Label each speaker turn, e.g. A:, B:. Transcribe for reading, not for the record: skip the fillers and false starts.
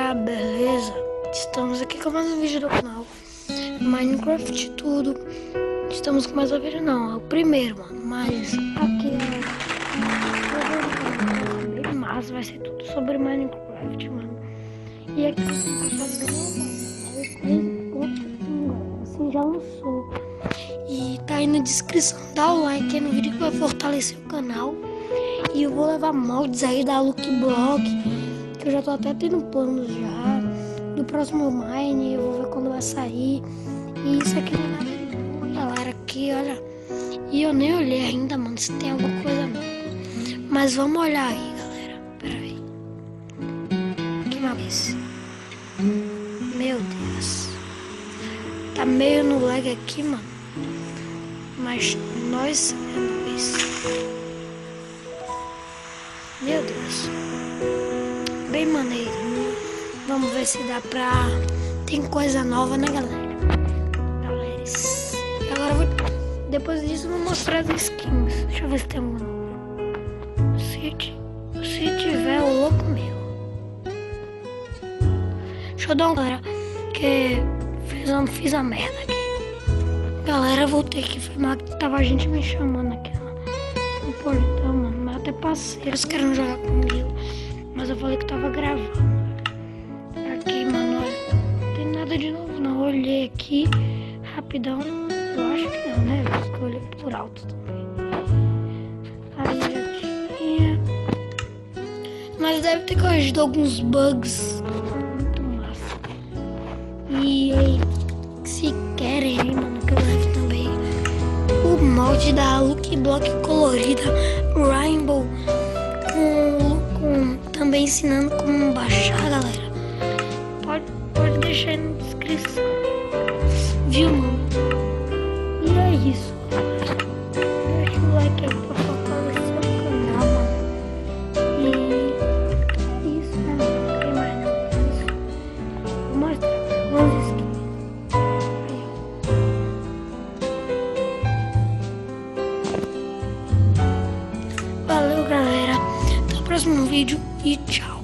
A: galera, beleza? Estamos aqui com mais um vídeo do canal Minecraft tudo. Estamos com mais um vídeo, não, é o primeiro, mano. Mas aqui é bem massa, vai ser tudo sobre Minecraft, mano. E aqui assim já lançou. E tá aí na descrição, dá o like aí no vídeo que vai fortalecer o canal. E eu vou levar moldes aí da Lucky Block, que eu já tô até tendo planos já. Do próximo Mine, eu vou ver quando vai sair. E isso aqui não é nada de bom, galera, aqui, olha. E eu nem olhei ainda, mano, se tem alguma coisa nova. Mas vamos olhar aí, galera. Pera aí. Que mapa é esse? Meu Deus. Tá meio no lag aqui, mano. Mas nós sabemos isso. Meu Deus. Bem maneiro. Vamos ver se dá pra... Tem coisa nova, né, galera? E agora eu vou... Depois disso eu vou mostrar as skins. Deixa eu ver se tem alguma nova. Se tiver, o louco meu. Deixa eu dar uma... Galera, que fiz a merda aqui. Galera, eu vou ter que filmar que tava a gente me chamando aqui no portão, mano. Mas até parceiros querendo jogar comigo. Mas eu falei que tava gravando. Aqui, mano, olha, não tem nada de novo não. Eu olhei aqui rapidão. Eu acho que não, né? Porque eu olhei por alto também. Aí já tinha. Mas deve ter corrigido alguns bugs. Muito massa. E aí, se querem aí, mano, que eu levo também o molde da Lucky Block colorida Rainbow. Também ensinando como baixar, galera. Pode deixar aí na descrição. Viu, mano? E é isso, galera. Deixa o like aí pra fortalecer o canal, mano. E é isso, né, mano? Não tem mais nada. Vou mostrar umas skins. Valeu, galera. Até o próximo vídeo e tchau.